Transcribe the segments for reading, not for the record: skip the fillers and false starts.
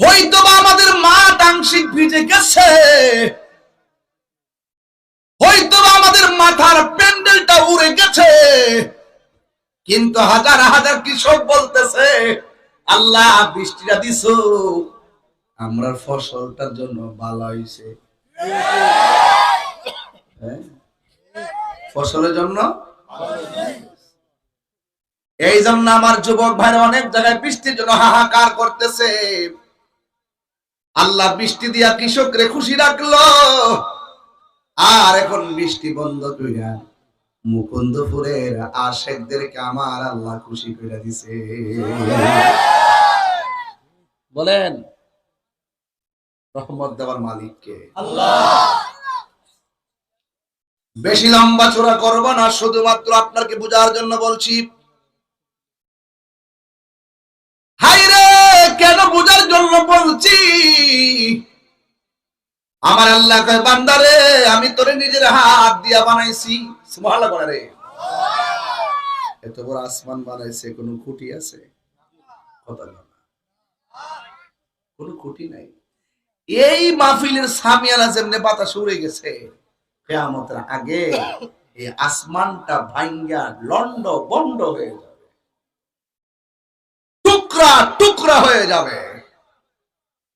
হয়তোবা আমাদের মাঠ আংশিক ভিজে গেছে, হয়তোবা আমাদের মাথার প্যান্ডেলটা উড়ে গেছে, কিন্তু হাজার হাজার কৃষক বলতেছে আল্লাহ বৃষ্টিটা দিছো, আমরা ফসলটার জন্য ভালো হয়েছে। ফসলের জন্য এই জন্য আমার যুবক ভাইরা অনেক জায়গায় বৃষ্টির জন্য হাহাকার করতেছে। আল্লাহ বৃষ্টি দিয়া কৃষকরে খুশি রাখলো, আর এখন বৃষ্টি বন্ধ কইরা মুকুন্দপুরের আশেকদেরকে আমার আল্লাহ খুশি করে দিছে। বলেন রহমত দেওয়ার মালিক কে? আল্লাহ। বেশি লম্বা চোরা করব না, শুধুমাত্র আপনাকে বোঝার জন্য বলছি। হায়রে কেন বোঝার জন্য বলছি? আমার আল্লাহ কয় বান্দারে আমি তোরে নিজের হাত দিয়া বানাইছি। সুবহানাল্লাহ বলে রে। এত বড় আসমান বানাইছে, কোনো খুঁটি আছে? কথা না, কোনো খুঁটি নাই। এই মাহফিলের সামিয়ানা যেমনে বাতাস উড়ে গেছে, কিয়ামতের আগে এই আসমানটা ভাঙ্গা লন্ড বন্ড হয়ে যাবে, টুকরা টুকরা হয়ে যাবে।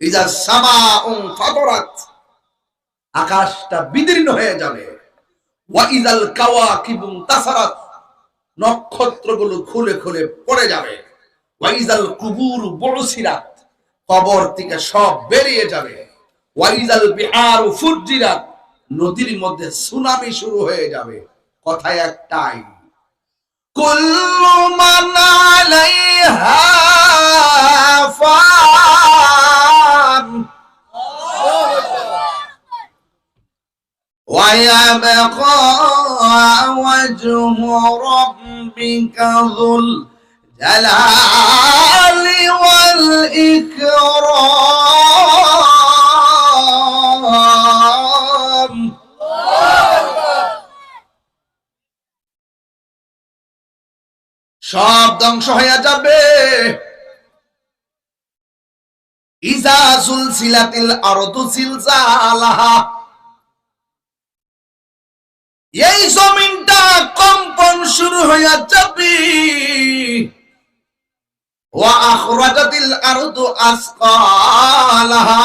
ইজা সামাউন ফাতরাত, আকাশটা বিদীর্ণ হয়ে যাবে। ওয়া ইজাল কাওয়াকিবু তাসারাত, নক্ষত্রগুলো খুলে খুলে পড়ে যাবে। ওয়া ইজাল কুবুর বুসিরাত, কবর থেকে সব বেরিয়ে যাবে। ওয়া ইজাল বিহারু ফুজ্জিরাত, নদীর মধ্যে সুনামি শুরু হয়ে যাবে। কথা একটাই, কুল্লু মান আলাইহা ফান ওয়া ইয়াবকা ওয়াজহু রাব্বিকা যুল জালালি ওয়াল ইকরাম। সব ধ্বংস হয়ে যাবে। ইজা সুলসিলাতিল আরদু জিলজালাহা, এই জমিনটা কম্পন শুরু হয়ে যাবে। ওয়া আখরাজাতিল আরদু আসকালাহা,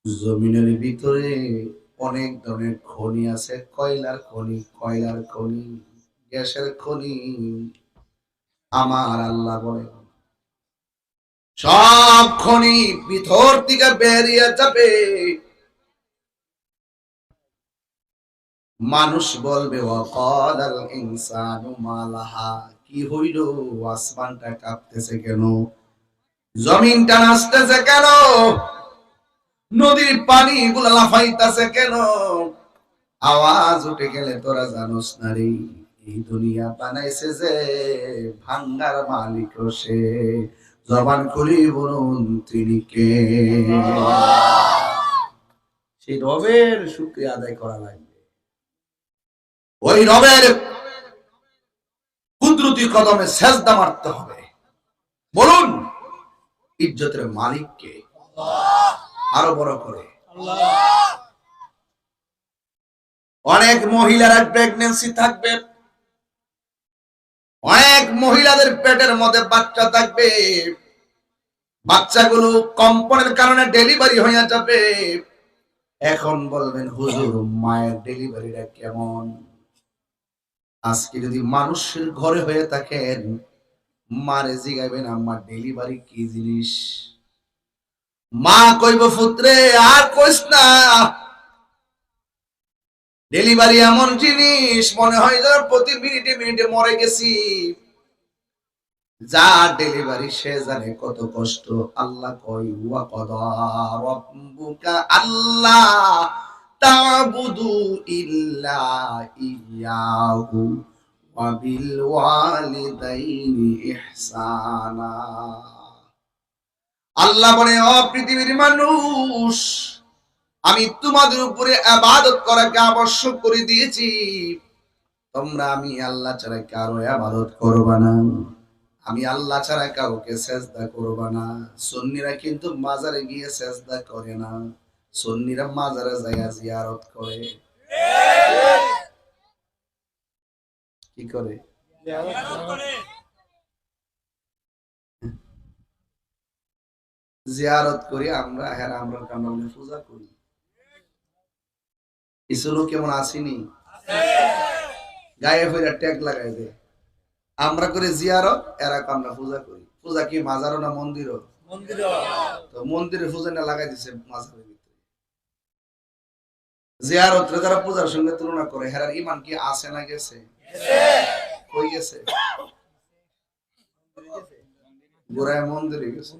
জমিনের ভিতরে অনেক ধরনের খনি আছে, কয়লার খনি, কয়লার খনি, গ্যাসের খনি। আমার আল্লাহ বলে সব খনি ভিতর থেকে বেরিয়ে যাবে। মানুষ বলবে ওয়াকালাল ইনসানু মালাহা, কি হইল? আসমানটা কাঁপতেছে কেন? জমিনটা নাচতেছে কেন? নদীর পানি গুলা লাফাইতেছে কেন? আওয়াজ উঠে গেলে তোরা জানোস না রে, এই দুনিয়া বানাইছে যে ভাঙ্গার মালিক সে। জবান খুলি বলুন তিনি কে? সেই রবের শুকরিয়া আদায় করা লাগবে। ওই রবের কুদরতি কদমে সেজদা মারতে হবে। বলুন ইজ্জতের মালিক কে? আরো বড় করে আল্লাহ। অনেক মহিলারা প্রেগন্যান্সি থাকবে, অনেক মহিলাদের পেটের মধ্যে বাচ্চা থাকবে, বাচ্চাগুলো কম্পনের কারণে ডেলিভারি হয়ে যাবে। এখন বলবেন হুজুর মায়ের ডেলিভারিটা কেমন? আজকে যদি মানুষের ঘরে হয়ে থাকেন, মারে জিগাইবেন আমার ডেলিভারি কি জিনিস? মা কইব পুত্রে আর কইস না, ডেলিভারি এমন জিনিস মনে হয় যেন প্রতি মিনিটে মিনিটে মরে গেছি। যা ডেলিভারি সে জানে কত কষ্ট। আল্লাহ কই ওয়া কাদা রাব্বুকা আল্লাহ তা'বুদু ইল্লা ইয়াহু ওয়া বিল ওয়ালিদাইনি ইহসানা। আল্লাহ বলে ও পৃথিবীর মানুষ, আমি তোমাদের উপরে ইবাদত করাকে আবশ্যক করে দিয়েছি। তোমরা আমি আল্লাহ ছাড়া কারো ইবাদত করবে না। আমি আল্লাহ ছাড়া কাউকে সেজদা করব না। সুন্নিরা কিন্তু মাজারে গিয়ে সেজদা করে না, সুন্নিরা মাজারে যায় জিয়ারত করে। কি করে? জিয়ারত করি আমরা, হ্যাঁ আমরা কামড়ে পূজা করি। কিছু লোক কেমন আসেনি, গায়ে ফেরা ট্যাগ লাগাই দেয়, আমরা করে জিয়ারত, এরা আমরা পূজা করি। পূজা কি মাজারও না মন্দিরও? তো মন্দিরে পূজা না লাগাই দিছে মাজারের ভিতরে। জিয়ারত যারা পূজার সঙ্গে তুলনা করে, হেরার ইমান কি আছে না গেছে? কই গেছে? গোড়ায় মন্দিরে গেছে।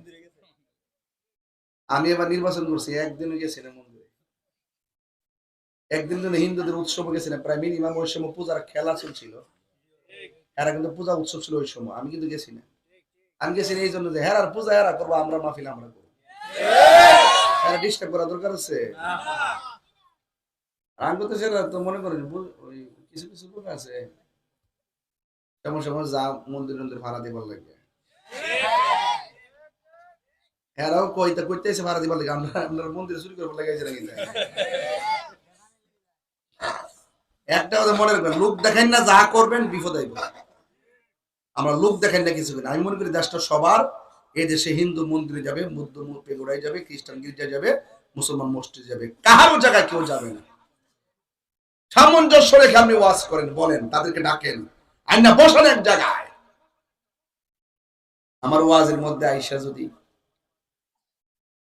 আমি এবার নির্বাচন করছি, একদিনও গেছি না মন্দিরে। একদিন জন্য হিন্দুদের উৎসব গেছি না, প্রায় মিনিমাম ওই সময় পূজার খেলা চলছিল, এরা কিন্তু পূজা উৎসব ছিল ওই সময়, আমি কিন্তু গেছি না। আমি গেছি এই জন্য যে হেরার পূজা এরা করবো, আমরা মাহফিল আমরা করবো, এরা ডিস্টার্ব করা দরকার আছে? আমি করতেছি তো মনে করেন ওই কিছু কিছু লোক আছে তেমন সময় যা মন্দির মন্দির ভাড়া দিবার লাগে, এরাও কইতে কইতেছে ভাড়া দিবার লাগে, আমরা আপনার মন্দিরে চুরি করবার লাগে নাকি? একটা কথা মনে রাখবেন, লোক দেখেন না, যা করবেন বিপদ আইব। আমরা লোক দেখেন না কিছু না। আমি মনে করি দেশটা সবার। এই দেশে হিন্দু মন্দিরে যাবে, বৌদ্ধ পেগোড়ায় যাবে, খ্রিস্টান গির্জা যাবে, মুসলমান মসজিদে যাবে, কারো জায়গায় কেউ যাবে না। সামঞ্জস্য রেখে আপনি ওয়াজ করেন, বলেন, তাদেরকে ডাকেন, আইনা বসেন এক জায়গায়। আমার ওয়াজের মধ্যে আইসা যদি,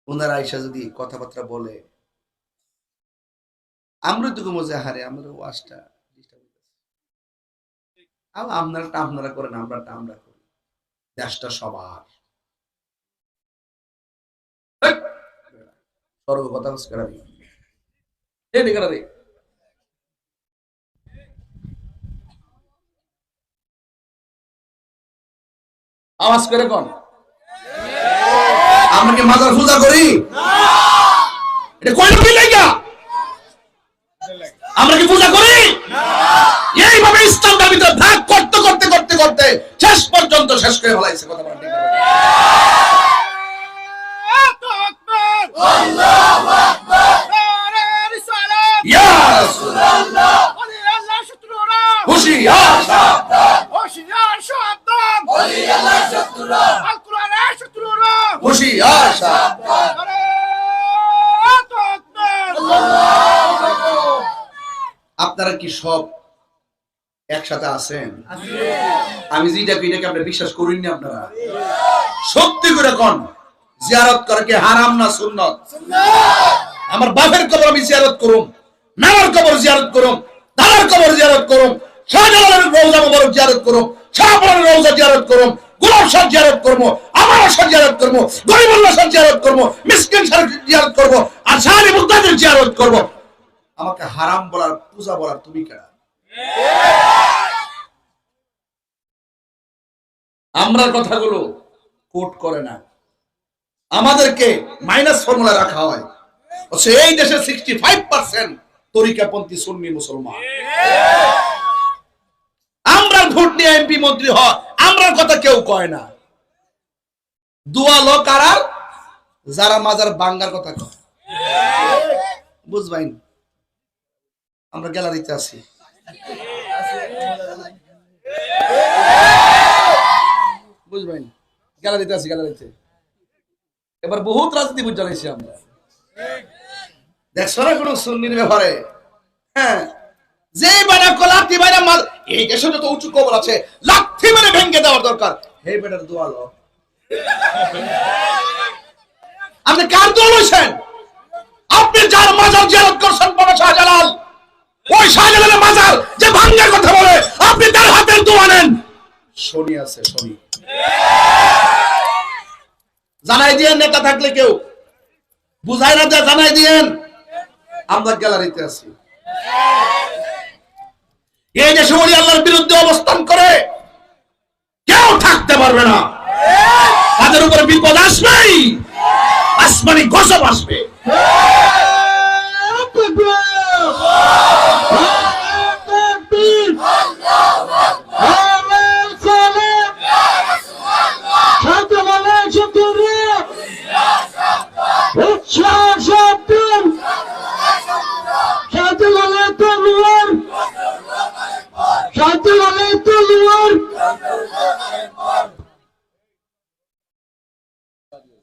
ওনার আইসা যদি কথাবার্তা বলে, আমরা তো মজা হারে, আমাদের ওয়াজটা আপনারা আপনারা করেন, আমরা করি, দেশটা সবার। সর্ব কথা আওয়াজ করে কোন? আমরা কি মাজার পূজা করি? এটা কই লোক লাগা? আমরা কি পূজা করি? এইভাবে ইসলামের ভিতরে ভাগ করতে করতে করতে করতে শেষ পর্যন্ত শেষ করে ফলাইছে। কথা বলেন ঠিক? আল্লাহু আকবার, নারে রিসালাত, ইয়া রাসূলুল্লাহ, ওলি আল্লাহ শত্রুরা, হুশিয়ার সাবধান, হুশিয়ার সাবধান, ওলি আল্লাহ শত্রুরা, আল কোরআনের শত্রুরা, হুশিয়ার সাবধান, নারে তাকবীর, আল্লাহু আকবার। আপনারা কি সব একসাথে আছেন? আমি যেটা এটাকে আপনি বিশ্বাস করেন না? আপনারা সত্যি করে কোন, জিয়ারত করা কি হারাম না সুন্নাত? আমার বাপের কবর আমি জিয়ারত করুম, নানার কবর জিয়ারত করুম, দাদার কবর জিয়ারত করুম, শাহজালালের রওজা মোবারক জিয়ারত করুম, শাহপুরের রওজা জিয়ারত করুম, গোলাপ শাহ জিয়ারত করব, আমার শাহ জিয়ারত করব, গরিবুল্লাহ শাহ জিয়ারত করব, মিসকিন শাহ জিয়ারত করব, আর শাহ আলী মুক্তাদির জিয়ারত করব। আমাকে হারাম বলার, পূজা বলার তুমি কেডা? আমরার কথাগুলো কোট করে না, আমাদেরকে মাইনাস ফর্মুলা রাখা হয়। এই দেশে 65% তরিকাপন্থী সুন্নি মুসলমান। আমরা ভোট নিয়ে এমপি মন্ত্রী হয়, আমরার কথা কেউ কয় না। দুয়া লোক আর যারা মাজার বাঙ্গার কথা কয়, বুঝবাইন? আমরা গ্যালারিতে আছি, বুঝবেন? গ্যালারিতে আছি, গ্যালারিতে। এবার বহুত রাজনীতি বুঝ জ্বালাইছি আমরা, দেখছো না কোন সুন্নির ব্যাপারে? হ্যাঁ, যে বেটা লাঠি বাইরে মাল, এই দেশে যত উঁচু কবর আছে লাঠি মেরে ভেঙে দেওয়ার দরকার। হে বেটার দোয়া লো। আপনি কার দোয়া লইছেন? আপনি যার মাজার জিয়ারত করছেন বাবা শাহজালাল, ওই শাহজালালের মাজার যে ভাঙ্গার কথা বলে, আপনি তার হাতের দোয়া নেন। শনি আছে, শনি জানাই দিয়েন। নেতা থাকলে কেউ বুঝাই না যে জানাই দিয়েন। আমরা গ্যালারিতে আছি, এই দেশে ওলি আল্লাহর বিরুদ্ধে অবস্থান করে কেউ থাকতে পারবে না। তাদের উপরে বিপদ আসবেই, আসমানি গজব আসবে।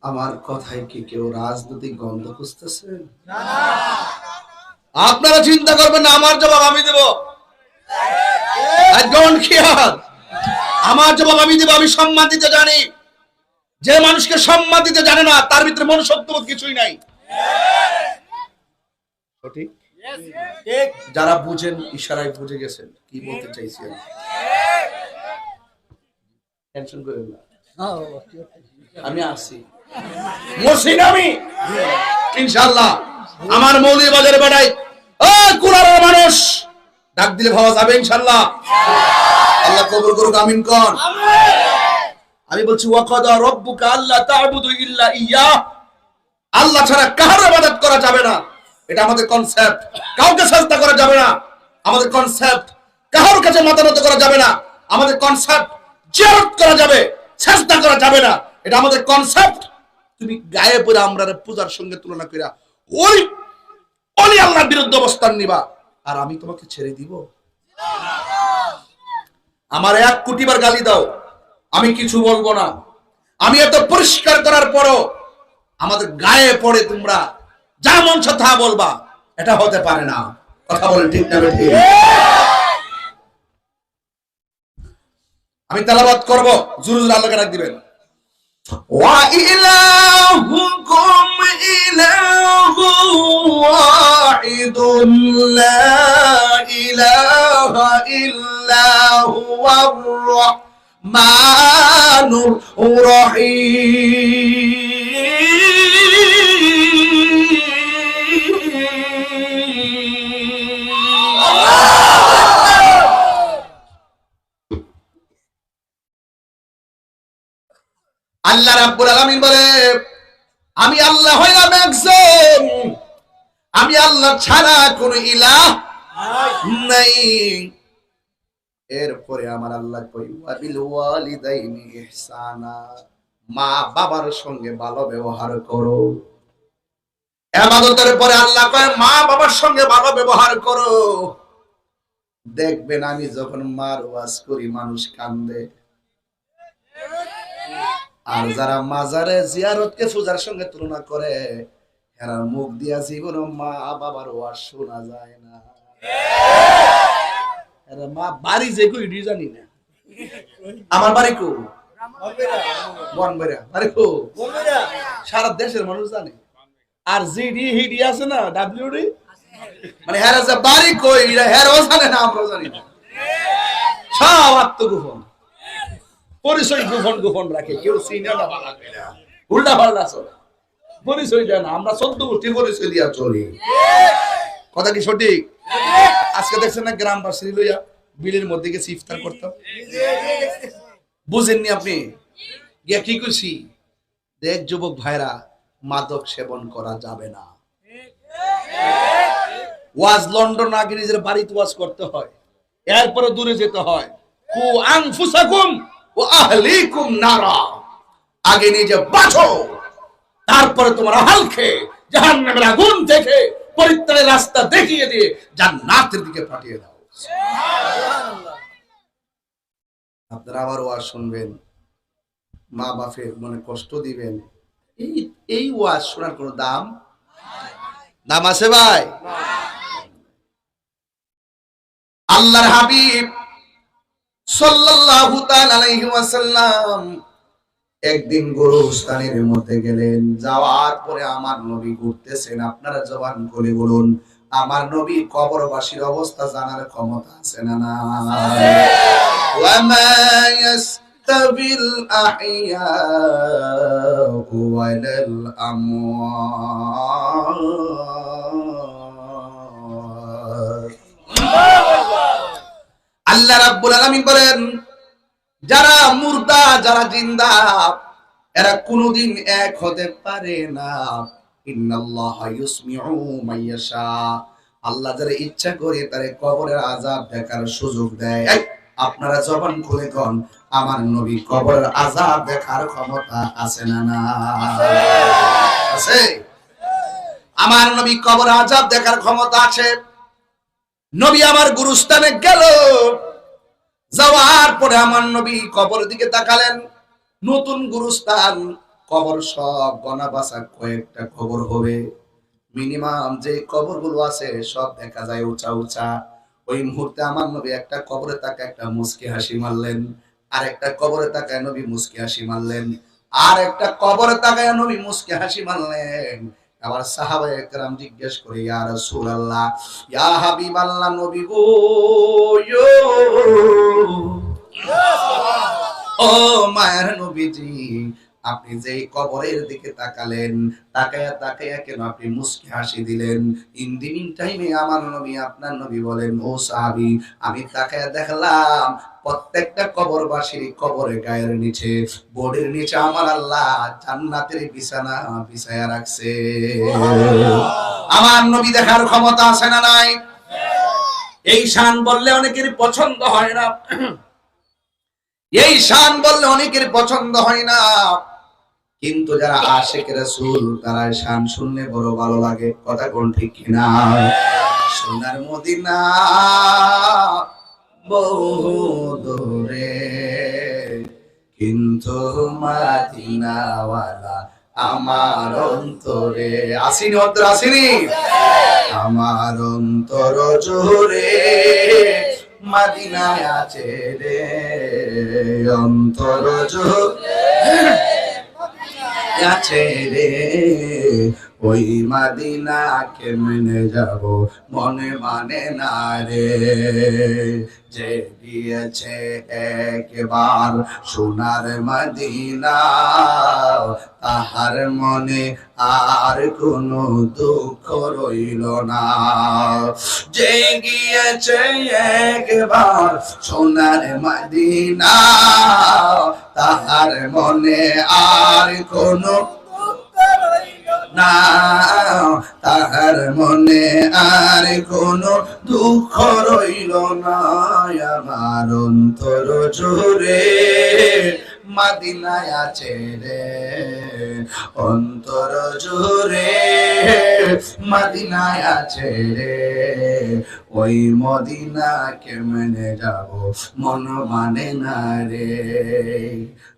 আমার কথায় কি কেউ রাজনৈতিক গন্ধ খুঁজতেছেন? আপনারা চিন্তা করবেন না, আমার জবাব আমি দেব। I don't care. আমার জবাব আমি দেব। আমি সম্মান দিতে জানি। যে মানুষকে সম্মান দিতে জানে না তার ভিতরে মনুষ্যত্ববোধ কিছুই নাই। সঠিক? যারা বুঝেন ইশারায় বুঝে গেছেন কি বলতে চাইছি আমি। টেনশন করেন না, আমি আসি, মসজিদ আমি ইনশাআল্লাহ। আমার মৌলভীবাজারে বেড়াই ও কুলারের মানুষ ডাক দিলে ভাবা যাবে ইনশাআল্লাহ। আল্লাহ কবুল করুক, আমিন কোন। আমি বলছি ওয়াকাদা রাব্বুকা আল্লা তা'বুদু ইল্লা ইয়্যাহ, আল্লাহ ছাড়া কারো ইবাদত করা যাবে না, এটা আমাদের কনসেপ্ট। কাউকে সাজদা করা যাবে না, আমাদের কনসেপ্ট। কারোর কাছে মাথা নত করা যাবে না, আমাদের কনসেপ্ট। জিয়ারত করা যাবে, সাজদা করা যাবে না, এটা আমাদের কনসেপ্ট। তুমি গায়ে পড়ে আমরা পূজার সঙ্গে তুলনা কইরা ওই ওলি আল্লাহর বিরুদ্ধে অবস্থান নিবা, আর আমি তোমাকে ছেড়ে দিব? আমার 1 কোটি বার গালি দাও, আমি কিছু বলবো না। আমি এত পরিষ্কার করার পরও আমাদের গায়ে পড়ে তোমরা যা মন চায় তা বলবা, এটা হতে পারে না। কথা বলেন ঠিক না ঠিক? আমি তেলাওয়াত করব, জোরে জোরে আল্লাহকে ডাক দিবেন। ওয়া ইলাহুকুম ইলাহু ওয়াহিদুন লা ইলাহা ইল্লা হুয়ার রাহমানুর রহিম। আল্লাহ রাব্বুল আলামিন বলে আমি আল্লাহ হইলাম একজন, আমি আল্লাহ ছাড়া কোনো ইলাহ নাই। এরপরে আমার আল্লাহ কই ওয়া বিল ওয়ালিদাইনি ইহসানা, মা বাবার সঙ্গে ভালো ব্যবহার করো। ইবাদতের পরে আল্লাহ কয় মা বাবার সঙ্গে ভালো ব্যবহার করো। দেখবেন আমি যখন মার ওয়াজ করি মানুষ কান্দে, আর যারা মাজারে জিয়ারতকে পূজার সঙ্গে তুলনা করে এরা মুখ দিয়া জীবন মা বাবার ওয়াজ শোনা যায় না। এরা মা বাড়ি যে কই জানি না। আমার বাড়ি কো বনবেরা, বাড়ি কো সারা দেশের মানুষ জানে। আর জিডি হিডি আছে না ডাব্লিউডি, মানে হেরা যে বাড়ি কই এরা হেরাও জানে না, আমরাও জানি না। সব আত্মগোপন, পরিচয় গোপন গোপন রাখে, কেউ চিনে না, ভালো করে না, উল্টা পাল্টা চলে, পরিচয় দেয় না। আমরা 14 গোষ্ঠী পরিচয় দিয়া চলি। কথা কি সঠিক? আজকে দেখছেন না গ্রামবাসী লইয়া বিলের মধ্যে গেছে ইফতার করতাম, বুঝেননি আপনি? গিয়া কি করছি, দেখ যুবক ভাইরা মাদক সেবন করা যাবে না। ওয়াজ লন্ডন আগে নিজের বাড়িতে ওয়াজ করতে হয়, এরপরে দূরে যেতে হয়। কু আনফুসাকুম ওয়া আহলিকুম নারা, আগে নিজে বাঁচো, তারপরে তোমার আহলকে জাহান্নামের আগুন থেকে পরিত্রাণের রাস্তা দেখিয়ে দিয়ে জান্নাতের দিকে পাঠিয়ে দাও। সুবহানাল্লাহ। আপনারা আবার ওয়াজ শুনবেন, মা বাপের মনে কষ্ট দিবেন, এই ওয়াজ শোনার কোনো দাম আছে ভাই? আল্লাহর হাবিব সাল্লাল্লাহু তাআলা আলাইহি ওয়াসাল্লাম একদিন গোরস্থানের মধ্যে গেলেন। যাওয়ার পরে আমার নবী ঘুরতেছেন। আপনারা জবান খুলে বলুন, আমার নবী কবরবাসীর অবস্থা জানার ক্ষমতা আছে না না? ওয়া মা ইয়াস্তাবিল আহইয়া ওয়ালাল আমওয়াত। আল্লাহ রাব্বুল আলামিন বলেন যারা মুর্দা যারা জিন্দা এরা কোনদিন এক হতে পারে না। ইন্নাল্লাহা ইউসমিউ মাইয়াশা, আল্লাহ যারা ইচ্ছা করে তারে কবরের আযাব দেখার সুযোগ দেয়। আপনারা জবান খুলে কোন আমার নবী কবরের আযাব দেখার ক্ষমতা আছে না না? আছে। আমার নবী কবরের আযাব দেখার ক্ষমতা আছে। নবী আমার গুরুস্থানে গেল, যাওয়ার পরে আমার নবী কবরের দিকে তাকালেন। নতুন গুরুস্থান, কবর সব গনা বাসা কয়েকটা কবর হবে। মিনিমাম যে কবরগুলো আছে সব দেখা যায় উঁচা উঁচা। ওই মুহূর্তে আমার নবী একটা কবরে তাকায় একটা মুস্কি হাসি মারলেন, আর একটা কবরে তাকায় নবী মুস্কি হাসি মারলেন, আর একটা কবরে তাকায় নবী মুস্কি হাসি মারলেন। আবার সাহাবায়ে কেরাম জিজ্ঞেস করে, ইয়া রাসূলুল্লাহ, ইয়া হাবিবাল্লাহ, নবী গো, ও মায়ের নবীজি, আপনি যে কবরের দিকে তাকালেন, তাকায়া তাকায়া কেন আপনি মুস্কি হাসি দিলেন? ইন দি মিন টাইমে আমার নবী, আপনার নবী বলেন, ও সাহাবী, আমি তাকায়া দেখলাম প্রত্যেকটা কবরবাসীর কবরের গায়ের নিচে, বোর্ডের নিচে আমার আল্লাহ জান্নাতের বিছানা বিছায়া রাখছে। আমার নবী দেখার ক্ষমতা আছে না নাই? এই শান বললে অনেকের পছন্দ হয় না, এই শান বললে অনেকের পছন্দ হয় না, কিন্তু যারা আশিক রাসূল তারা শান শুনলে বড় ভালো লাগে। কথা কোন ঠিক কিনা? সোনার মদিনা বহু দূরে, কিন্তু মদিনাওয়ালা আমার অন্তরে। আসিনি অন্তর, আসিনি আমার অন্তর জুড়ে মদিনায় আছে রে, অন্তর জুড়ে আছে রে, ওই মদিনা কেমনে যাব মনে মানে না রে। যে দিয়েছে একবার সোনার মদিনা, তাহার মনে আর কোনো দুঃখ রইল না। যে গিয়েছে একবার সোনার মদিনা, তাহার মনে আর কোনো না, তাহার মনে আর কোনো দুঃখ রইল না। আমার অন্তর জুড়ে মদিনায় আছে রে, অন্তর জুড়ে মদিনায় আছে রে, ওই মদিনা কেমনে যাব মন মানে না রে।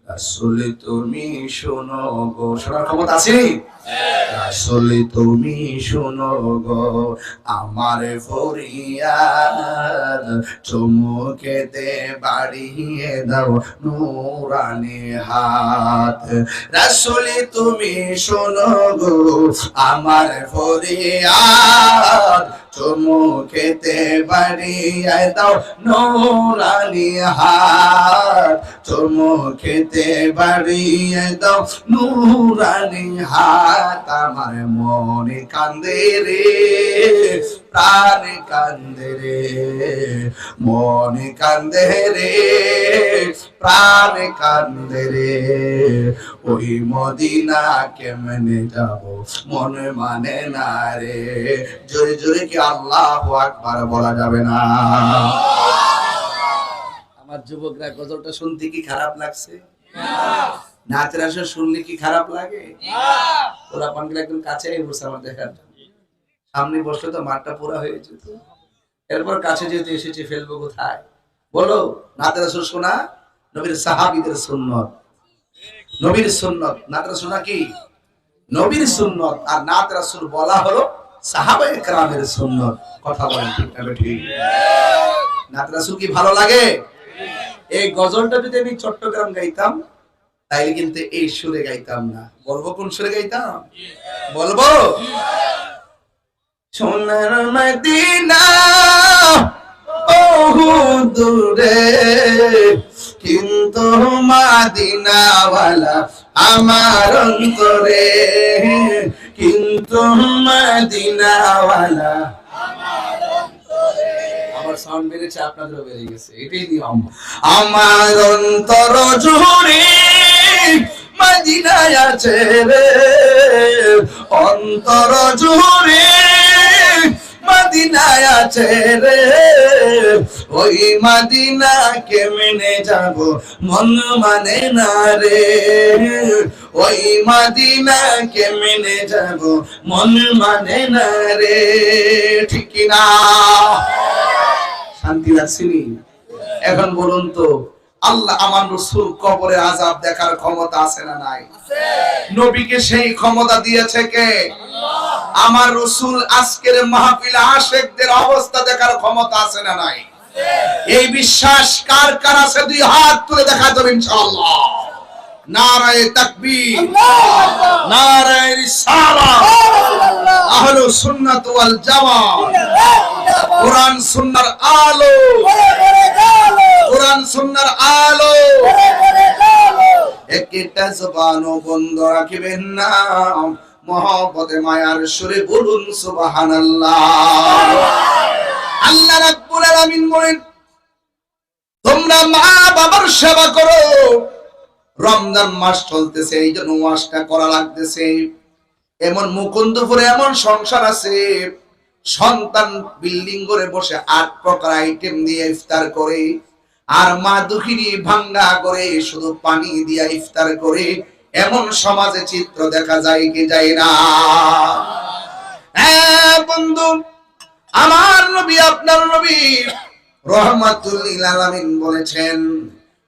রাসূল তুমি শোনো গো, শোনার ক্ষমতা আছে? রাসূল তুমি শোনো গো আমার ফরিয়াদ, চুমুকেতে বাড়িয়ে দাও নূরানি হাত। রাসূল তুমি শোনো গো আমার ফরিয়াদ, চুমুকেতে বাড়িয়ে দাও নূরানি হাত, চুমুকেতে বাড়িয়ে দাও নূরানি হাত। আমার মনে কান্দে রে, প্রাণ কান্দে রে, মনে কান্দে রে, প্রাণ কান্দে রে, ওই মদিনা কেমনে যাব মনে মানে না রে। জোরে জোরে কি আল্লাহু আকবার বলা যাবে না? আমার যুবকরা গজলটা শুনতে কি খারাপ লাগছে? নাচের আসর শুনলে কি খারাপ লাগে? ওরা পাঙ্গিল একদম কাছে বসে আমার দেখার জন্য, সামনে বসলে তো মাঠটা পুরা হয়ে যেত। এরপর কাছে যেহেতু এসেছে, ফেলবো কোথায়? বলো, নাচের আসর শোনা নবীর সাহাবীদের সুন্নত, নবীর সুন্নত। নাচের শোনা কি নবীর সুন্নত, আর নাচ রাসূল বলা হলো সাহাবায়ে কেরামের সুন্নত। কথা বলেন ঠিক না ঠিক? নাচ রাসূল কি ভালো লাগে? এই গজলটা যদি আমি চট্টগ্রাম গাইতাম তাইলে কিন্তু এই সুরে গাইতাম না। বলবো কোন সুরে গাইতাম? বলবো সোনার মদিনা বহু দূরে, কিন্তু মদিনাওয়ালা আমার অন্তরে, কিন্তু মদিনাওয়ালা আমার অন্তরে। আমার সাউন্ড বেড়েছে, আপনাদেরও বেড়ে গেছে, এটাই নিয়ম। আমার অন্তর জুড়ে মদিনায় আছে রে, অন্তর জুড়ে মদিনায় আছে রে, ওই মদিনা কেমনে যাব মন মানে না রে, ওই মদিনা কেমনে যাব মন মানে না রে। ঠিক না? শান্তি লাগছেনি? এখন বলুন তো, আল্লাহ আমার রাসূল কবরের আযাব দেখার ক্ষমতা আছে না নাই? নবীকে সেই ক্ষমতা দিয়েছে কে? আল্লাহ। আমার রাসূল আজকের মাহফিলে আশিকদের অবস্থা দেখার ক্ষমতা আছে না নাই? এই বিশ্বাস কার কার আছে? দুই হাত তুলে দেখা যাবে ইনশাআল্লাহ। নারায়ে তাকবীর, নারায়ে রিসালাত, আহলুস সুন্নাত ওয়াল জামাত, কোরআন সুন্নাহর আলো, কোরআন সুন্নাহর আলো। একটা জবানও বন্ধ রাখবেন না, মহব্বতে মায়ার সুরে বলুন সুবহানাল্লাহ। আল্লাহ রাব্বুল আলামিন বলেন, তোমরা মা বাবার সেবা করো। রমজান মাস চলতেছে, এই জন্য ওয়াজটা করা লাগতেছে। এমন মুকুন্দপুরে এমন সংসার আছে, সন্তান বিল্ডিং করে বসে 8 প্রকার আইটেম দিয়ে ইফতার করে, আর মা দুঃখিনী ভাঙ্গা করে শুধু পানি দিয়ে ইফতার করে। এমন সমাজে চিত্র দেখা যায় কি যায় না? হ্যাঁ বন্ধু, আমার নবী আপনার নবী রাহমাতুল লিল আলামিন বলেছেন,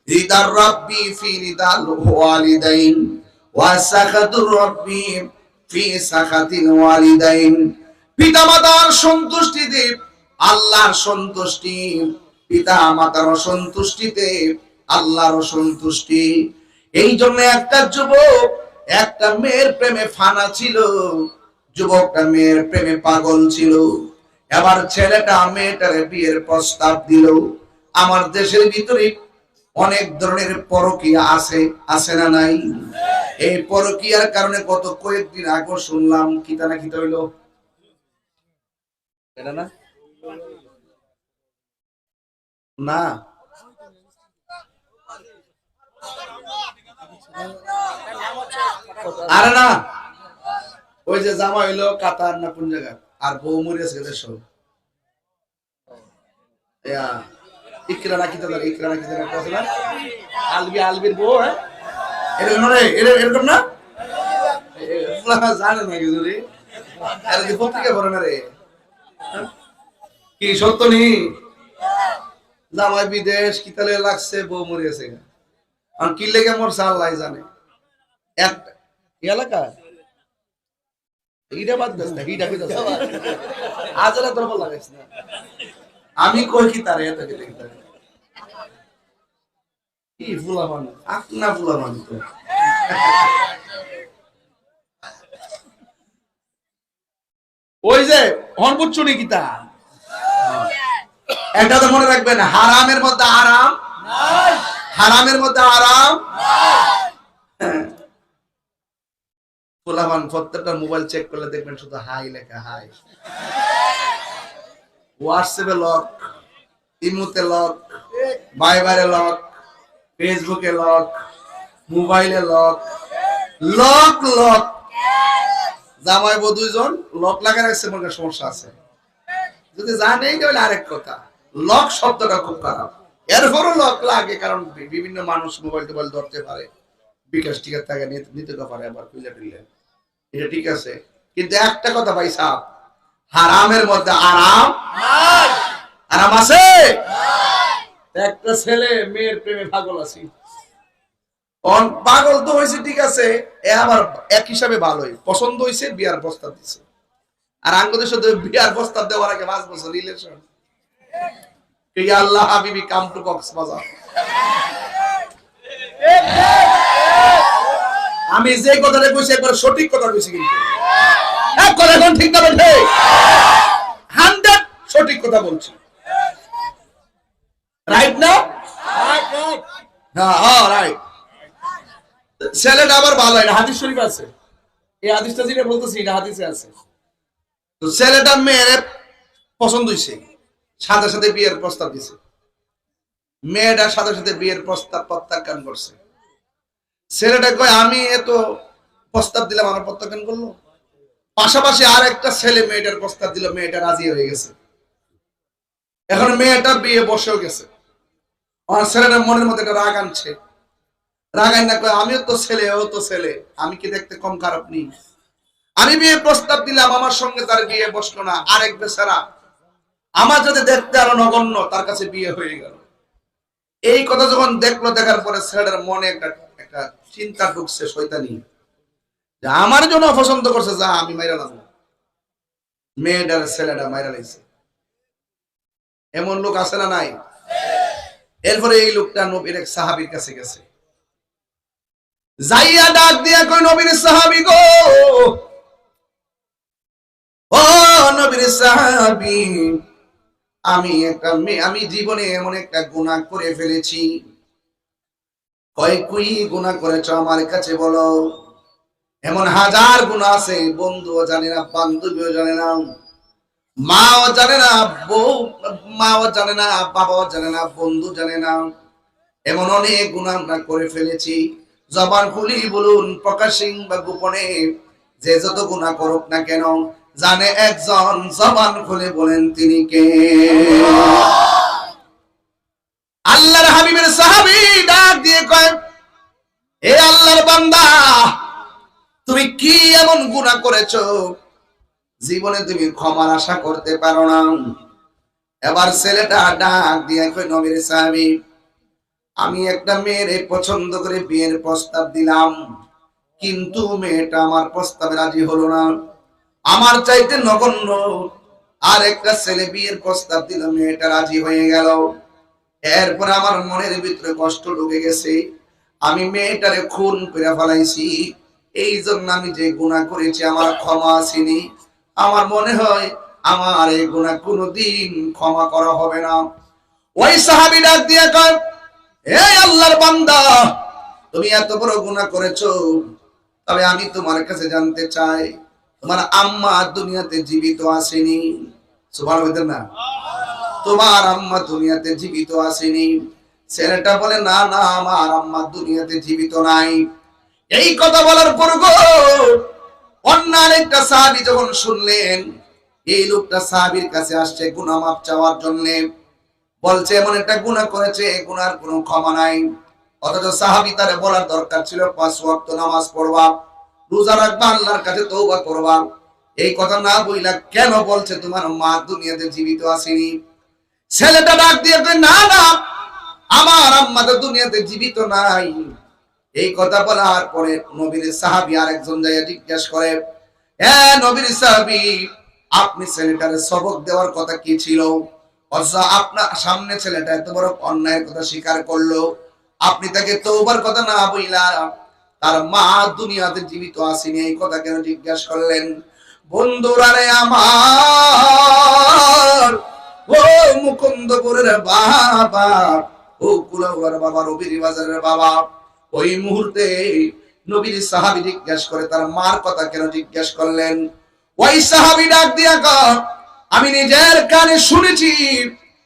রিদার রাব্বি ফি রিদাল ওয়ালিদাইন ওয়া সাখাতুর রাব্বি ফি সাখাতিল ওয়ালিদাইন। পিতামাতার সন্তুষ্টিতে আল্লাহর সন্তুষ্টি, পিতামাতার সন্তুষ্টিতে আল্লাহর সন্তুষ্টি। এই জন্য একটা যুবক একটা মেয়ের প্রেমে ফানা ছিল, যুবকটা মেয়ের প্রেমে পাগল ছিল। এবার ছেলেটা মেয়েটারে বিয়ের প্রস্তাব দিল। আমার দেশের ভিতরে অনেক ধরনের পরকীয়া আছে, আছে না নাই? এই পরকীয়ার কারণে গত কয়েকদিন আগে শুনলাম কিতা না কিতা হইলো, এটা না না আরে না, ওই যে জামা হইলো কাতার না কোন জায়গা, আর বউ মরিয়াছে দেশ ইকরা না কিতা, ইকরা না কিতা আছে না, আলবি আলবির বউ। হ্যাঁ এরকম রে, এরকম না জানে না কিছু রে, আর কি পত্রিকা পড়ে না রে, কি সত্য নি? জামাই বিদেশ কিতালে লাগছে, বউ মরিয়াছে, আর কি লেগে মরছে আল্লাহ জানে। একটা এলাকা এইটা বাদ দেস না, এইটা কই দাস আজরা তোর বল লাগাইছ না, আমি কই কি তারে এত কি দেখতে কি ফুলামান আকনা ফুলামান তো। ওই যে হনবুচ্চুনি কিতা এটা তো মনে রাখবেন, হারামের মধ্যে আরাম নাই, হারামের মধ্যে আরাম নাই। ফুলামান প্রত্যেকটা মোবাইল চেক করলে দেখবেন শুধু হাই লেখা, হাই। হোয়াটসঅ্যাপে লক, ইমোতে লক, ভাইবারে লক, ফেসবুকে লক, মোবাইলে লক, লক লক। জামাই বউ দুইজন লক লাগা রাখছে, মনে সমস্যা আছে। যদি জানেই তাহলে আরেক কথা, লক শব্দটা খুব খারাপ। এরপরও লক লাগে, কারণ বিভিন্ন মানুষ মোবাইল টোবাইল ধরতে পারে, বিকাশ টিকার টাকা নিতে পারে, আবার খুলে টুলে, এটা ঠিক আছে। কিন্তু একটা কথা ভাই সাহেব, হারামের মধ্যে আরাম নাই, আরাম আছে। একটা ছেলে মেয়ের প্রেমে পাগল আছে, পাগল তো হয়েছে ঠিক আছে, এ আবার এক হিসাবে ভালোই পছন্দ হয়েছে, বিয়ার প্রস্তাব দিচ্ছে। আর আঙ্গদের সাথে বিয়ার প্রস্তাব দেওয়ার আগে 5 বছর রিলেশন। আল্লাহ হাবিবি কাম টু কক্সবাজার। আমি যে কথাটা কইছি একবার সঠিক কথা কইছি, কিন্তু এক কথা এখন ঠিক না বলতে 100 সঠিক কথা বলছি, রাইট না? হ্যাঁ রাইট। ছেলেটা আবার ভালো, এটা হাদিস শরীফ আছে, এই হাদিসটা যেটা বলতেছি এটা হাদিসে আছে। তো ছেলেটা মেয়ের পছন্দ হইছে, সাথে সাথে বিয়ের প্রস্তাব দিছে। মেয়েটা সাথে সাথে বিয়ের প্রস্তাব প্রত্যাখ্যান করছে। ছেলেটা কয় আমি এত প্রস্তাব দিলাম, আমার প্রত্যাখ্যান করলো। পাশাপাশি আর একটা ছেলে মেয়েটার প্রস্তাব দিল, মেয়েটা রাজি হয়ে গেছে। এখন মেয়েটা বিয়ে বসেও গেছে। আমার ছেলেটার মনের মধ্যে একটা রাগ আনছে, রাগ আইন না কয় আমিও তো ছেলে, ও তো ছেলে, আমি কি দেখতে কম খারাপ নেই? আমি বিয়ে প্রস্তাব দিলাম, আমার সঙ্গে তার বিয়ে বসলো না, আরেক বেচারা আমার যদি দেখতে আরো নগণ্য, তার কাছে বিয়ে হয়ে গেল। এই কথা যখন দেখলো, দেখার পরে ছেলেটার মনে একটা একটা চিন্তা ঢুকছে শয়তানি, যে আমার জন্য অপছন্দ করছে, যা আমি মাইরা লাগবো। মেয়েটার ছেলেটা মাইরা লাগছে। এমন লোক আছে না নাই? এরপরে এই লোকটা নবীর এক সাহাবীর কাছে গেছে, যাইয়া ডাক দিয়া কই, নবীর সাহাবী গো, ও নবীর সাহাবী, আমি জীবনে এমন একটা গুনাহ করে ফেলেছি। কয় কুই গুনাহ করেছো আমার কাছে বলো। এমন হাজার গুনাহ আছে, বন্ধুও জানে না, বান্ধবীও জানে না, মাও জানে না, মাও জানে না, বাবাও জানে না, বন্ধু জানে না। এমন অনেক গুনাহ আমরা করে ফেলেছি। জবান খুলি বলুন, প্রকাশ্যে বা গোপনে, যে যত গুনাহ করুক না কেন, জানে একজন, জবান খুলে বলেন তিনি কে? আল্লাহর হাবিবের সাহাবী ডাক দিয়ে কয়, হে আল্লাহর বান্দা, তুমি কি এমন গুনাহ করেছো জীবনে তুমি ক্ষমার আশা করতে পারো না? এবার ছেলেটা ডাক দিয়ে কয়, নবীর সাহাবী, আমি একটা মেয়ের পছন্দ করে বিয়ের প্রস্তাব দিলাম, কিন্তু মেয়েটা আমার প্রস্তাবে রাজি হলো না। আমার চাইতে নগণ্য আর একটা ছেলে বিয়ের প্রস্তাব দিল, মেয়েটা রাজি হয়ে গেল। এরপর আমার মনের ভিতরে কষ্ট ঢুকে গেছে, আমি মেয়েটারে খুন করে ফেলাইছি। এই জন্য আমি যে গুনাহ করেছি আমার ক্ষমা আসেনি। আমার মনে হয় আমার এই গুনাহ কোনোদিন ক্ষমা করা হবে না। ওই সাহাবী ডাক দিয়া কয়, হে আল্লাহর বান্দা, তুমি এত বড় গুনাহ করেছো, তবে আমি তোমার কাছে জানতে চাই, তোমার আম্মা দুনিয়াতে জীবিত আসেনি? সুবহানাল্লাহ না? তোমার আম্মা দুনিয়াতে জীবিত আসেনি? ছেলেটা বলে, না না, আমার আম্মা দুনিয়াতে জীবিত নাই। এই কথা বলার পর গো, অন্য আরেকটা সাহাবী যখন শুনলেন এই লোকটা সাহাবীর কাছে আসছে গুনাহ মাফ চাওয়ার জন্য, বলছে এমন একটা গুনাহ করেছে, গুনার কোনো ক্ষমা নাই। অথচ সাহাবী তারে বলার দরকার ছিল 5 ওয়াক্ত নামাজ পড়বা, রোজা রাখবা, আল্লাহর কাছে তওবা করবা। এই কথা না বইলা কেন বলছে তোমার মা দুনিয়াতে জীবিত আসেনি? ছেলেটা ডাক দিয়ে কয়, না না, আমার আম্মা তো দুনিয়াতে জীবিত নাই। এই কথা বলার পরে নবীর সাহাবী আরেকজন যাইয়া জিজ্ঞাসা করে, হ্যাঁ নবীর সাহাবী, আপনি ছেলেটারে সবক দেওয়ার কথা কি ছিল? অথচ আপনার সামনে ছেলেটা এত বড় অন্যায়ের কথা স্বীকার করলো, আপনি তাকে তওবার কথা না বইলা তার মা দুনিয়াতে জীবিত আসেনি এই কথা কেন জিজ্ঞাসা করলেন? বন্ধুরা রে আমার, ও মুকুন্দপুরের বাবা, ও কুলাউড়ার বাবা, রবির বাজারের বাবা, ওই মুহূর্তে নবীর সাহাবী জিজ্ঞাসা করে তার মার কথা কেন জিজ্ঞাসা করলেন? ওই সাহাবী ডাক দিয়া কয়, আমি নিজের কানে শুনেছি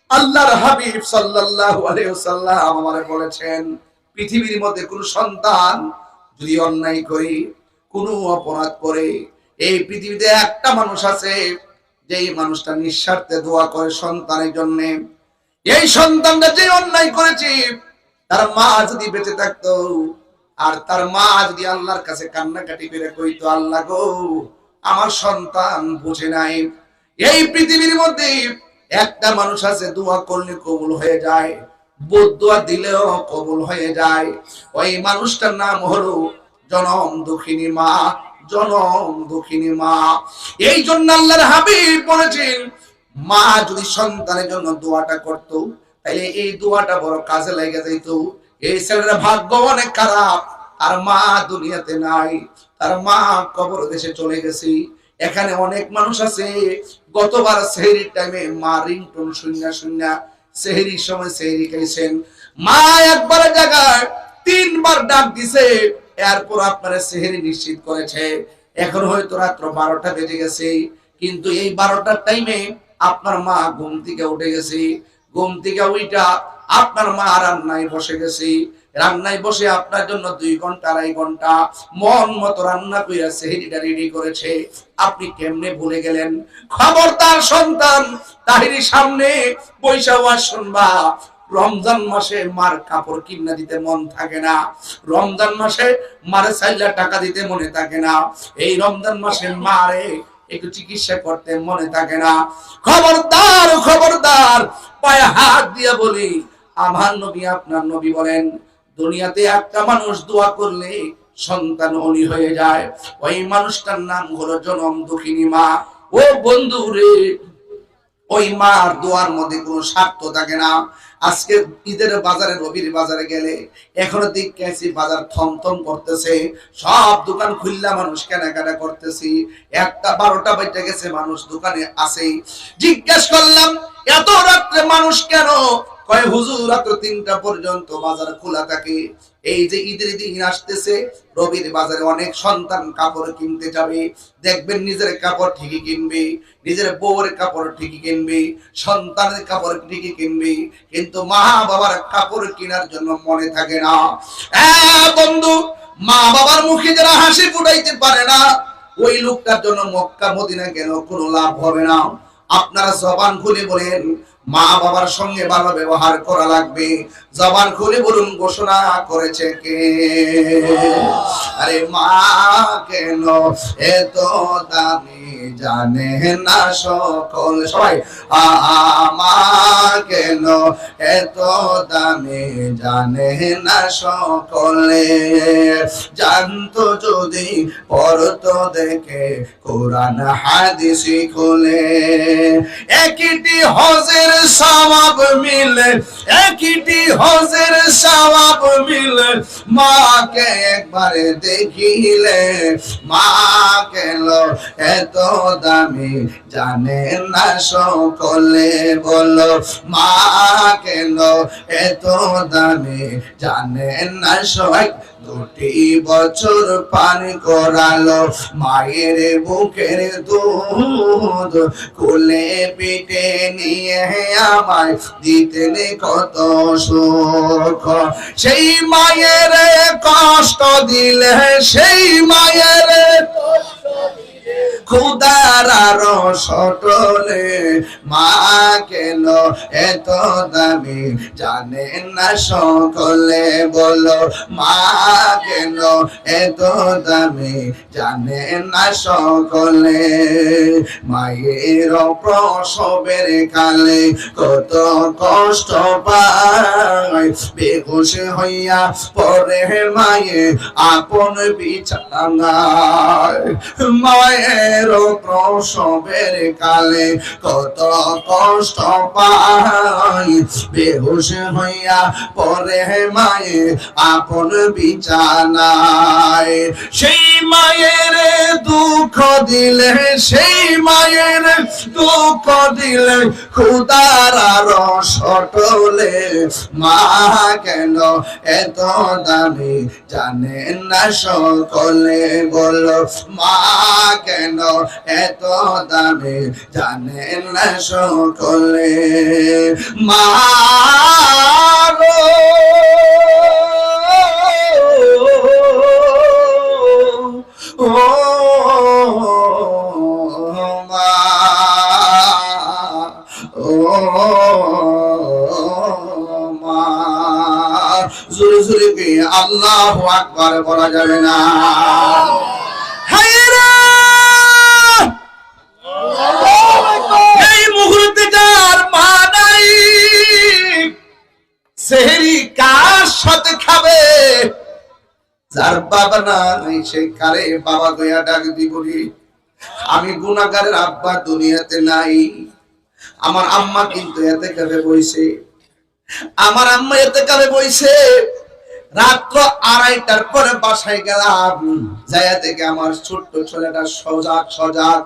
আল্লাহর হাবিব সাল্লাল্লাহু আলাইহি ওয়াসাল্লাম আমারে বলেছেন, পৃথিবীর মধ্যে কোন সন্তান যদি অন্যায় করে, কোন অপরাধ করে, এই পৃথিবীতে একটা মানুষ আছে যেই মানুষটা নিঃস্বার্থে দোয়া করে সন্তানের জন্য। এই সন্তানটা যে অন্যায় করেছে, তার মা যদি বেঁচে থাকতো আর তার মা যদি আল্লাহর কাছে কান্নাকাটি করে কইতো, আল্লাহ গো, আমার সন্তান বুঝে নাই। এই পৃথিবীর মধ্যে একটা মানুষ আছে দোয়া করলে কবুল হয়ে যায়, বদদুয়া দিলেও কবুল হয়ে যায়। ওই মানুষটার নাম হলো জনম দুঃখিনী মা, জনম দুঃখিনী মা। এই জন্য আল্লাহর হাবিব বলেছেন, মা যদি সন্তানের জন্য দোয়াটা করতো, তাহলে এই দোয়াটা বড় কাজে লেগে যেত। এই ছেলের ভাগ্য অনেক খারাপ, তার মা দুনিয়াতে নাই, তার মা কবর দেশে চলে গেছে। এখানে অনেক মানুষ আছে গতবার সেহরির টাইমে মা রিংটোন শুনিয়া শুনিয়া সেহরির সময় সেহরি খাইছেন, মা একবার জায়গায় 3 বার ডাক দিছে, এরপর আপনারা সেহরি নিশ্চিত করেছে। এখন হয়তো রাত্র 12টা বেজে গেছে, কিন্তু এই 12টার টাইমে আপনার মা ঘুম থেকে উঠে গেছে। ঘুম থেকে উইটা আপনার মা রান্নায় বসে গেছে, রান্নায় বসে আপনার জন্য 2 ঘন্টা 2.5 ঘন্টা মন মতো রান্না কইরা সেহরিটা রেডি করেছে। আপনি কেমনে ভুলে গেলেন? খবরদার সন্তান, তাহিরির সামনে বৈশা ওয়াজ শুনবা। রমজান মাসে মার কাপড় কিনা দিতে মন থাকে না, রমজান মাসে মারে চাইলা টাকা দিতে মনে থাকে না, এই রমজান মাসে মারে একটু চিকিৎসা করতে মনে থাকে না। খবরদার খবরদার, পায়ে হাত দিয়ে বলি, আমার নবী আপনার নবী বলেন দুনিয়াতে একটা মানুষ দোয়া করলে সন্তান অনি হয়ে যায়, ওই মানুষটার নাম হলো জনম দুঃখিনী মা। ও বন্ধু রে, ওই মার দোয়ার মধ্যে কোনো স্বার্থ থাকে না। আজকে ঈদের বাজারে, রবির বাজারে গেলে এখনো দেখছি বাজার থমথম করতেছে, সব দোকান খুললা মানুষ কেনাকাটা করতেছি। 1টা 12টা বেজে গেছে, মানুষ দোকানে আছে। জিজ্ঞেস করলাম এত রাত্রে মানুষ কেন? কয় হুজুর রাত 3টা পর্যন্ত বাজার খোলা থাকে। এই যে ঈদের দিন আসতেছে, রবির বাজারে অনেক সন্তান কাপড় কিনতে যাবে, দেখবেন নিজের কাপড় ঠিকই কিনবে, নিজের বউয়ের কাপড় ঠিকই কিনবে, সন্তানের কাপড় ঠিকই কিনবে, কিন্তু মা বাবার কাপড় কেনার জন্য মনে থাকে না। বন্ধু, মা বাবার মুখে যারা হাসি ফুটাইতে পারে না, ওই লোকটার জন্য মক্কা মদিনা কেন কোনো লাভ হবে না। আপনারা জবান খুলে বলেন মা বাবার সঙ্গে ভালো ব্যবহার করা লাগবে। জবান খুলে বলুন ঘোষণা করেছে কে? আরে মা কেন এত দামি জানে না সকল, সবাই মা কেন এত দামি জানে না সকলে, জানতো যদি পড়তো দেখে কোরআন হাদিস খুলে। একটি হজের সওয়াব মিলে, একটি হজের সওয়াব মিলে, মাকে একবার দেখিলে। মা কেন এত দামি জানে না সকলে, বলো মা কেন এত দামি জানে না সকলে। 2টি বছর পান করালো মায়ের বুকের দুধ, কোলে পিঠে নিয়ে আমায় দিতেন কত সুখ। সেই মায়ের কষ্ট দিলে, সেই মায়ের খুদার আরো সটলে, মা কেন এত দামি জানে না সকলে, বলো মা কেন এত দামি জানে না সকলে। মায়ের প্রসবের কালে কত কষ্ট পায়, বেহুশ হইয়া পরে মায়ে আপন বিছানায়। মায়ের প্রসবের কালে কত কষ্ট পায়, বেহুশ হইয়া পরে মায়ে আপন বিছানায়। সেই মায়ের দুঃখ দিলে, সেই মায়ের দুঃখ দিলে খুদার আরো সটলে, মা কেন এত দামি জানে না সকলে, বলো মা কেন এত দামি জানে না সকলে। মা ও মা, ও মা, জোরে জোরে কি আল্লাহু আকবার বলা যাবে না? এই মুহূর্তে যার মা নাই, সেহরি কার সাথে খাবে? যার বাবা নাই সে কারে বাবা গয়া ডাক দিবি। আমি গুনাহগারের আব্বা দুনিয়াতে নাই। আমার আম্মা কিন্তু এতে কাবে বইছে, আমার আম্মা এতে কাবে বইছে। রাত্র 2:30টার পরে বাসায় গেলাম, যাইয়া থেকে আমার ছোট্ট ছেলেটা সজাগ সজাগ।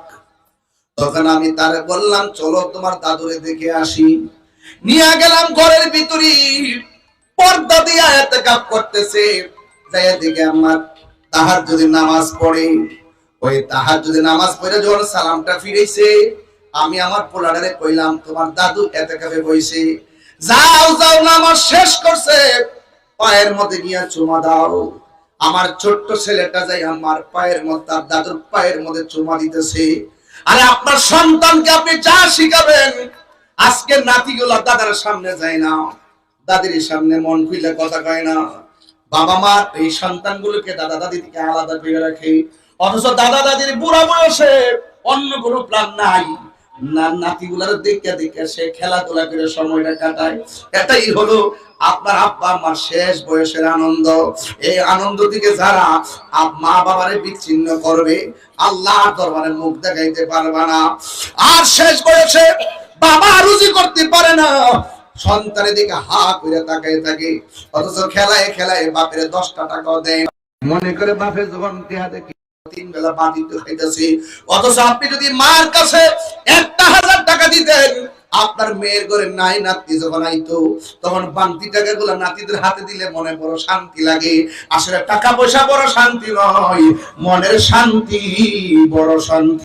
তখন আমি তারে বললাম চলো তোমার দাদুরে দেখে আসি। নিয়ে গেলাম ঘরের ভিতরে, পর্দা দিয়ে ইতিকাফ করতেছে। যাইয়া দেখে আমার তাহাজ্জুদের নামাজ পড়ে। ওই তাহাজ্জুদের নামাজ পড়ে যখন সালামটা ফিরেছে, আমি আমার পোলাডারে কইলাম তোমার দাদু ইতিকাফে বইছে, যাও যাও নামাজ শেষ করছে, পায়ের মধ্যে গিয়া চুমা দাও। আমার ছোট্ট ছেলেটা যাই আমার পায়ের মধ্যে, তার দাদুর পায়ের মধ্যে চুমা দিতেছে। আরে আপনার সন্তানকে আপনি যা শিখাবেন, আজকে নাতিগুলা দাদার সামনে যায় না, দাদির সামনে মন খুলে কথা কয় না। বাবা মা এই সন্তানগুলোকে দাদা দাদি থেকে আলাদা করে রাখে, অথচ দাদা দাদির বুড়া বয়সে অন্য কোনো প্ল্যান নাই। না নাতিগুলার দেখে দেখে সে খেলাধুলা করে সময়টা কাটায়। এটাই হলো আপনার আব্বা আমার শেষ বয়সের আনন্দ। এই আনন্দ থেকে যারা মা বাবারে বিচ্ছিন্ন করবে, আল্লাহর দরবারে মুখ দেখাইতে পারবে না। আর শেষ বয়সে বাবা রুজি করতে পারে না, সন্তানের দিকে হা করে তাকায় থাকে, অথচ খেলায় খেলায় বাপের 10টা টাকাও দেয়, মনে করে বাপের যখন দেহা দেখি 3 বেলা বাঁধিত খাইতেছি। অথচ আপনি যদি মার কাছে 1000 টাকা দিতেন, আপনার মেয়ের ঘরে নাই নাতি যখন আইতো, তখন বান্তি টাকাগুলো নাতিদের হাতে দিলে মনে বড় শান্তি লাগে। আসলে টাকা পয়সা বড় শান্তি নয়, মনের শান্তি বড় শান্তি।